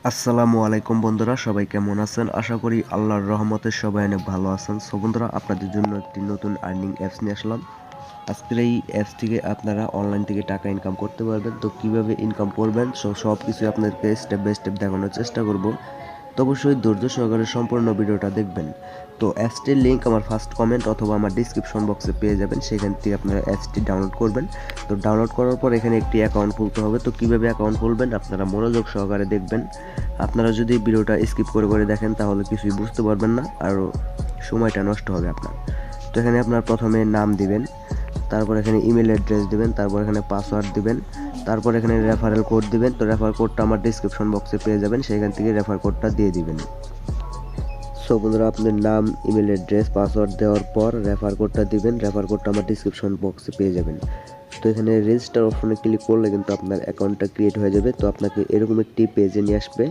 আসসালামু আলাইকুম বন্ধুরা, সবাই কেমন আছেন? আশা করি আল্লাহর রহমতে সবাই অনেক ভালো আছেন। সো বন্ধুরা, আপনাদের জন্য একটি নতুন আর্নিং অ্যাপস নিয়ে আসলাম। আজকের এই অ্যাপস থেকে আপনারা অনলাইন থেকে টাকা ইনকাম করতে পারবেন। তো কিভাবে ইনকাম করবেন সব কিছুই আপনাদেরকে স্টেপ বাই স্টেপ দেখানোর চেষ্টা করব। তো অবশ্যই ধৈর্য সহকারে সম্পূর্ণ ভিডিওটা দেখবেন। তো অ্যাপসটির লিঙ্ক আমার ফার্স্ট কমেন্ট অথবা আমার ডিসক্রিপশন বক্সে পেয়ে যাবেন, সেখান থেকে আপনারা অ্যাপসটি ডাউনলোড করবেন। তো ডাউনলোড করার পর এখানে একটি অ্যাকাউন্ট খুলতে হবে। তো কীভাবে অ্যাকাউন্ট খুলবেন আপনারা মনোযোগ সহকারে দেখবেন। আপনারা যদি ভিডিওটা স্কিপ করে দেখেন তাহলে কিছুই বুঝতে পারবেন না, আর সময়টা নষ্ট হবে আপনার। তো এখানে আপনার প্রথমে নাম দিবেন, তারপর এখানে ইমেল অ্যাড্রেস দিবেন, তারপর এখানে পাসওয়ার্ড দিবেন, তারপর এখানে রেফারেল কোড দিবেন। তো রেফার কোডটা আমার ডিসক্রিপশন বক্সে পেয়ে যাবেন, সেখান থেকে রেফার কোডটা দিয়ে দিবেন। সো বন্ধুরা, আপনার নাম, ইমেল অ্যাড্রেস, পাসওয়ার্ড দেওয়ার পর রেফার কোডটা দিবেন। রেফার কোডটা আমার ডিসক্রিপশন বক্সে পেয়ে যাবেন। তো এখানে রেজিস্টার অপশনে ক্লিক করলে কিন্তু আপনার অ্যাকাউন্টটা ক্রিয়েট হয়ে যাবে। তো আপনাকে এরকম একটি পেজে নিয়ে আসবে।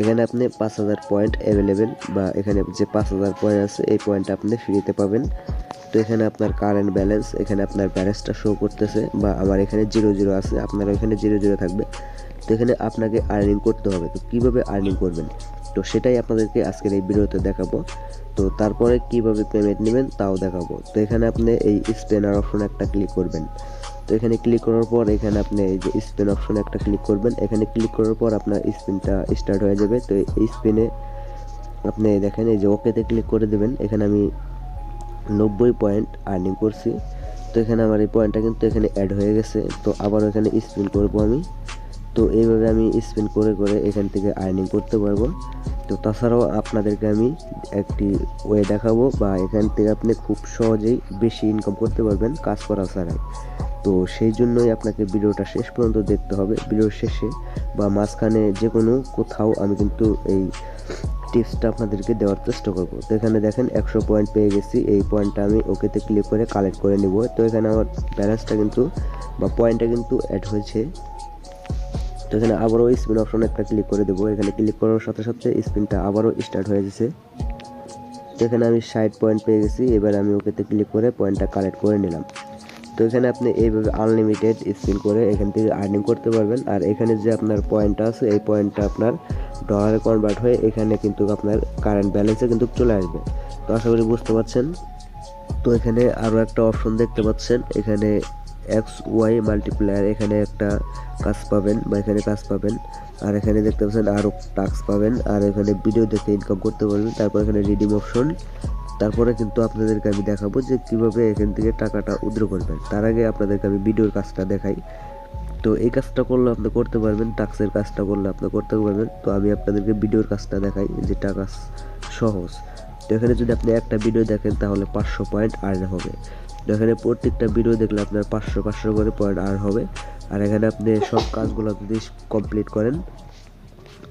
এখানে আপনি 5000 পয়েন্ট অ্যাভেলেবেল, বা এখানে যে 5000 পয়েন্ট আছে এই পয়েন্টটা আপনি ফ্রিতে পাবেন। তো এখানে আপনার কারেন্ট ব্যালেন্স, এখানে আপনার ব্যালেন্সটা শো করতেছে, বা আমার এখানে 00 আছে, আপনার এখানে 00 থাকবে। তো এখানে আপনাকে আর্নিং করতে হবে। তো কীভাবে আর্নিং করবেন তো সেটাই আপনাদেরকে আজকের এই ভিডিওতে দেখাবো। তো তারপরে কিভাবে পেমেন্ট নেবেন তাও দেখাবো। তো এখানে আপনি এই স্পেনার অপশনে একটা ক্লিক করবেন। তো এখানে ক্লিক করার পর এখানে আপনি এই যে স্পিন অপশনে একটা ক্লিক করবেন। এখানে ক্লিক করার পর আপনার স্পিনটা স্টার্ট হয়ে যাবে। তো এই স্পিনে আপনি দেখেন এই যে ওকেতে ক্লিক করে দেবেন। এখানে আমি 90 পয়েন্ট আর্নিং করছি। তো এখানে আমার এই পয়েন্টটা কিন্তু এখানে অ্যাড হয়ে গেছে। তো আবার এখানে স্পিন করবো আমি। তো এইভাবে আমি স্পিন করে এখান থেকে আর্নিং করতে পারবো। তো তাছাড়াও আপনাদেরকে আমি একটি ওয়ে দেখাবো, বা এখান থেকে আপনি খুব সহজেই বেশি ইনকাম করতে পারবেন কাজ করা ছাড়াই। তো সেই জন্যই আপনাকে ভিডিওটা শেষ পর্যন্ত দেখতে হবে। ভিডিওর শেষে বা মাঝখানে যে কোনো কোথাও আমি কিন্তু এই টিপসটা আপনাদেরকে দেওয়ার চেষ্টা করব। তো এখানে দেখেন 100 পয়েন্ট পেয়ে গেছি। এই পয়েন্টটা আমি ওকেতে ক্লিক করে কালেক্ট করে নেব। তো এখানে আমার ব্যালেন্সটা কিন্তু বা পয়েন্টটা কিন্তু অ্যাড হয়েছে। তো এখানে আবারও স্পিন অপশনে একটা ক্লিক করে দেবো। এখানে ক্লিক করার সাথে সাথে স্পিনটা আবারও স্টার্ট হয়ে গেছে। তো এখানে আমি 60 পয়েন্ট পেয়ে গেছি। এবার আমি ওকেতে ক্লিক করে পয়েন্টটা কালেক্ট করে নিলাম। তো এখানে আপনি এইভাবে আনলিমিটেড স্পিন করে এখান থেকে আর্নিং করতে পারবেন। আর এখানে যে আপনার পয়েন্টটা আছে এই পয়েন্টটা আপনার ডলারে কনভার্ট হয়ে এখানে কিন্তু আপনার কারেন্ট ব্যালেন্সে কিন্তু চলে আসবে। তো আশা করি বুঝতে পারছেন। তো এখানে আরও একটা অপশন দেখতে পাচ্ছেন, এখানে XY মাল্টিপ্লায়ার, এখানে একটা কাজ পাবেন বা এখানে কাজ পাবেন। আর এখানে দেখতে পাচ্ছেন আরও টাস্ক পাবেন। আর এখানে ভিডিও দেখে ইনকাম করতে পারবেন। তারপর এখানে রিডিম অপশন। তারপরে কিন্তু আপনাদেরকে আমি দেখাবো যে কীভাবে এখান থেকে টাকাটা উইথড্র করবেন। তার আগে আপনাদেরকে আমি ভিডিওর কাজটা দেখাই। তো এই কাজটা করলে আপনি করতে পারবেন, টাস্কের কাজটা করলে আপনি করতে পারবেন। তো আমি আপনাদেরকে ভিডিওর কাজটা দেখাই, যেটা কাজ সহজ। তো এখানে যদি আপনি একটা ভিডিও দেখেন তাহলে 500 পয়েন্ট আর্ন হবে। তো এখানে প্রত্যেকটা ভিডিও দেখলে আপনার 500 করে পয়েন্ট আর্ন হবে। আর এখানে আপনি সব কাজগুলো যদি কমপ্লিট করেন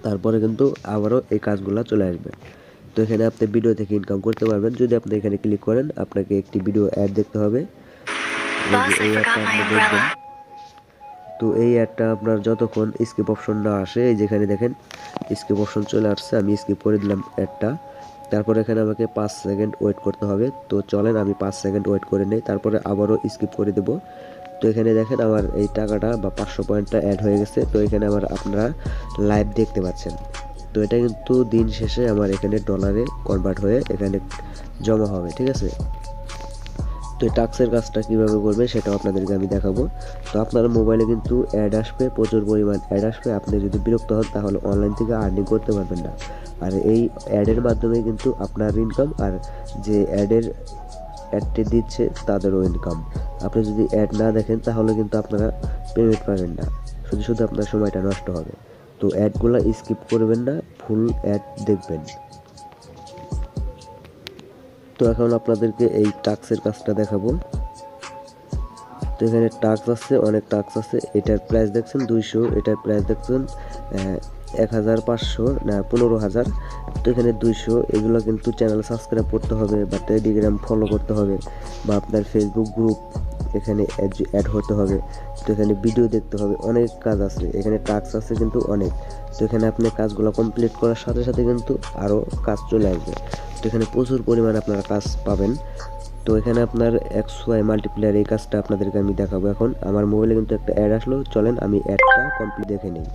তারপরে কিন্তু আবারও এই কাজগুলো চলে আসবে। তো এখানে আপনি ভিডিও থেকে ইনকাম করতে পারবেন। যদি আপনি এখানে ক্লিক করেন আপনাকে একটি ভিডিও অ্যাড দেখতে হবে। এই অ্যাডটা আপনি দেখবেন। তো এই অ্যাডটা আপনার যতক্ষণ স্কিপ অপশন না আসে, এই যেখানে দেখেন স্কিপ অপশন চলে আসছে, আমি স্কিপ করে দিলাম অ্যাডটা। তারপর এখানে আমাকে 5 সেকেন্ড ওয়েট করতে হবে। তো চলেন আমি 5 সেকেন্ড ওয়েট করে নেই, তারপরে আবারও স্কিপ করে দেব। তো এখানে দেখেন আমার এই টাকাটা বা 500 পয়েন্টটা অ্যাড হয়ে গেছে। তো এখানে আমার আপনারা লাইভ দেখতে পাচ্ছেন। তো এটা কিন্তু দিন শেষে আমার এখানে ডলারে কনভার্ট হয়ে এখানে জমা হবে, ঠিক আছে। তো এই টাস্কের কাজটা কীভাবে করবে সেটাও আপনাদেরকে আমি দেখাবো। তো আপনার মোবাইলে কিন্তু অ্যাড আসবে, প্রচুর পরিমাণ অ্যাড আসবে। আপনি যদি বিরক্ত হন তাহলে অনলাইন থেকে আর্নিং করতে পারবেন না। আর এই অ্যাডের মাধ্যমে কিন্তু আপনার ইনকাম, আর যে অ্যাডটি দিচ্ছে তাদেরও ইনকাম। আপনি যদি অ্যাড না দেখেন তাহলে কিন্তু আপনারা পেমেন্ট পাবেন না, শুধু আপনার সময়টা নষ্ট হবে। তো অ্যাডগুলো স্কিপ করবেন না, ফুল অ্যাড দেখবেন। তো এখন আপনাদেরকে এই টাস্কের কাজটা দেখাবো। তো এখানে টাস্ক আছে, অনেক টাস্ক আছে। এটার প্রাইস দেখছেন 200, এটার প্রাইস দেখছেন 1500 না 15000। তো এখানে 200। এগুলো কিন্তু চ্যানেল সাবস্ক্রাইব করতে হবে, বা টেলিগ্রাম ফলো করতে হবে, বা আপনার ফেসবুক গ্রুপ এখানে অ্যাড হতে হবে। তো এখানে ভিডিও দেখতে হবে, অনেক কাজ আছে এখানে, টাস্ক আছে কিন্তু অনেক। তো এখানে আপনি কাজগুলো কমপ্লিট করার সাথে সাথে কিন্তু আরও কাজ চলে আসবে। তো এখানে প্রচুর পরিমাণে আপনারা কাজ পাবেন। তো এখানে আপনার XY মাল্টিপ্লায়ার এই কাজটা আপনাদেরকে আমি দেখাবো। এখন আমার মোবাইলে কিন্তু একটা অ্যাড আসলো, চলেন আমি অ্যাডটা কমপ্লিট দেখে নিই।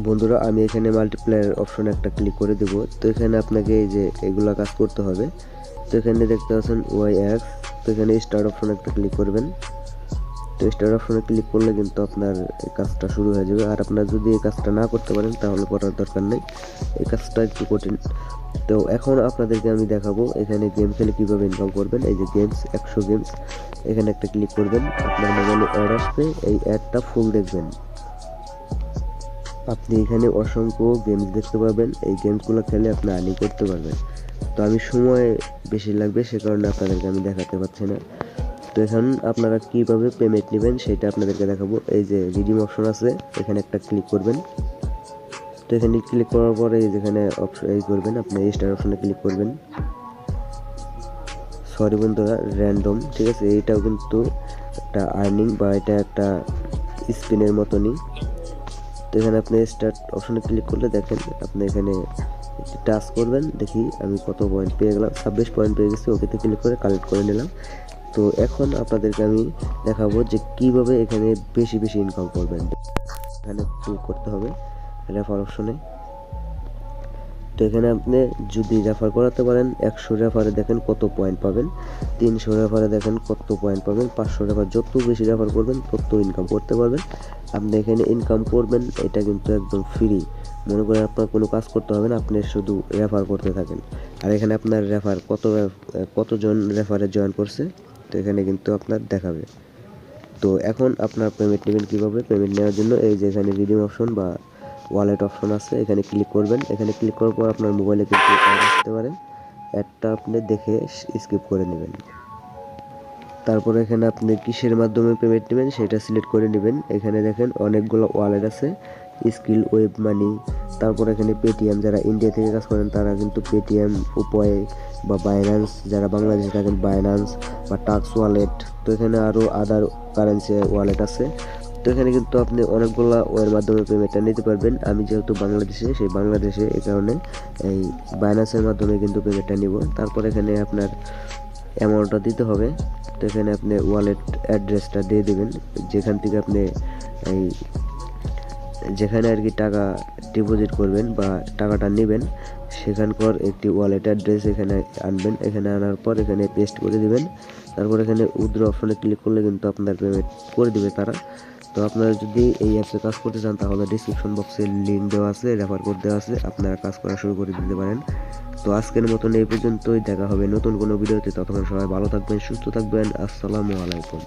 বন্ধুরা আমি এখানে মাল্টিপ্লায়ার অপশন একটা ক্লিক করে দেব। তো এখানে আপনাকে এই যে এগুলা কাজ করতে হবে। তো এখানে দেখতে পাচ্ছেন YX, তো এখানে স্টার্ট অপশন একটা ক্লিক করবেন। তো স্টার্ট অপশনে ক্লিক করলে কিন্তু আপনার এই কাজটা শুরু হয়ে যাবে। আর আপনার যদি এই কাজটা না করতে পারেন তাহলে করার দরকার নেই, এই কাজটা একটু কঠিন। তো এখন আপনাদেরকে আমি দেখাবো এখানে গেম খেলে কীভাবে ইনকাম করবেন। এই যে গেমস, 100 গেমস, এখানে একটা ক্লিক করবেন। আপনার মোবাইলে অ্যাড আসবে, এই অ্যাডটা ফুল দেখবেন। আপনি এখানে অসংখ্য গেমস দেখতে পাবেন, এই গেমসগুলো খেলে আপনি আর্নিং করতে পারবেন। তো আমি সময় বেশি লাগবে সে কারণে আপনাদেরকে আমি দেখাতে পারছি না। তো এখন আপনারা কীভাবে পেমেন্ট নেবেন সেটা আপনাদেরকে দেখাবো। এই যে রিডিম অপশন আছে, এখানে একটা ক্লিক করবেন। তো এখানে ক্লিক করার পরে যেখানে অপশন এই করবেন, আপনি স্টার অপশনে ক্লিক করবেন। সরি বন্ধুরা, র্যান্ডম, ঠিক আছে, এইটাও কিন্তু একটা আর্নিং বা এটা একটা স্পিনের মতনই। তো এখানে আপনি স্টার্ট অপশনে ক্লিক করলে দেখেন আপনি এখানে টাচ করবেন, দেখি আমি কত পয়েন্ট পেয়ে গেলাম। 26 পয়েন্ট পেয়ে গেছি, ওকেতে ক্লিক করে কালেক্ট করে নিলাম। তো এখন আপনাদেরকে আমি দেখাবো যে কিভাবে এখানে বেশি বেশি ইনকাম করবেন। এখানে ক্লিক করতে হবে রেফার অপশনে। তো এখানে আপনি যদি রেফার করাতে পারেন, 100 রেফারে দেখেন কত পয়েন্ট পাবেন, 300 রেফারে দেখেন কত পয়েন্ট পাবেন, 500 রেফার, যত বেশি রেফার করবেন তত ইনকাম করতে পারবেন। আপনি এখানে ইনকাম করবেন, এটা কিন্তু একদম ফ্রি। মনে করেন আপনার কোনো কাজ করতে হবে না, আপনি শুধু রেফার করতে থাকেন। আর এখানে আপনার রেফার কতজন রেফারে জয়েন করছে, তো এখানে কিন্তু আপনার দেখাবে। তো এখন আপনার পেমেন্ট নেবেন কীভাবে। পেমেন্ট নেওয়ার জন্য এই যে এখানে রিডিম অপশন বা ওয়ালেট অপশন আছে, এখানে ক্লিক করবেন। এখানে ক্লিক করার পর আপনার মোবাইলে কিন্তু অ্যাড আসতে পারে, অ্যাডটা আপনি দেখে স্কিপ করে নেবেন। তারপর এখানে আপনি কিসের মাধ্যমে পেমেন্ট নেবেন সেটা সিলেক্ট করে নেবেন। এখানে দেখেন অনেকগুলো ওয়ালেট আছে, স্কিল, ওয়েব মানি, তারপর এখানে পেটিএম, যারা ইন্ডিয়া থেকে কাজ করেন তারা কিন্তু পেটিএম, উপায় বা বাইন্যান্স, যারা বাংলাদেশে থাকেন বাইন্যান্স বা টাক্স ওয়ালেট। তো এখানে আরও আদার কারেন্সি ওয়ালেট আছে। তো এখানে কিন্তু আপনি অনেকগুলো ওয়ের মাধ্যমে পেমেন্টটা নিতে পারবেন। আমি যেহেতু বাংলাদেশে, সেই বাংলাদেশে এই কারণে এই বাইন্যান্সের মাধ্যমে কিন্তু পেমেন্টটা নিব। তারপর এখানে আপনার অ্যামাউন্টটা দিতে হবে। তো এখানে আপনি ওয়ালেট অ্যাড্রেসটা দিয়ে দেবেন, যেখান থেকে আপনি এই যেখানে আর কি টাকা ডিপোজিট করবেন বা টাকাটা নেবেন, সেখানকার একটি ওয়ালেট অ্যাড্রেস এখানে আনবেন। এখানে আনার পর এখানে পেস্ট করে দিবেন। তারপর এখানে উইথড্র অপশনে ক্লিক করলে কিন্তু আপনার পেমেন্ট করে দিবে তারা। তো আপনারা যদি এই অ্যাপসে কাজ করতে চান তাহলে ডিসক্রিপশন বক্সে লিঙ্ক দেওয়া আছে, রেফার কোড দেওয়া আছে, আপনারা কাজ করা শুরু করে দিতে পারেন। তো আজকের মতন এই পর্যন্তই, দেখা হবে নতুন কোনো ভিডিওতে। ততক্ষণ সবাই ভালো থাকবেন, সুস্থ থাকবেন। আসসালামু আলাইকুম।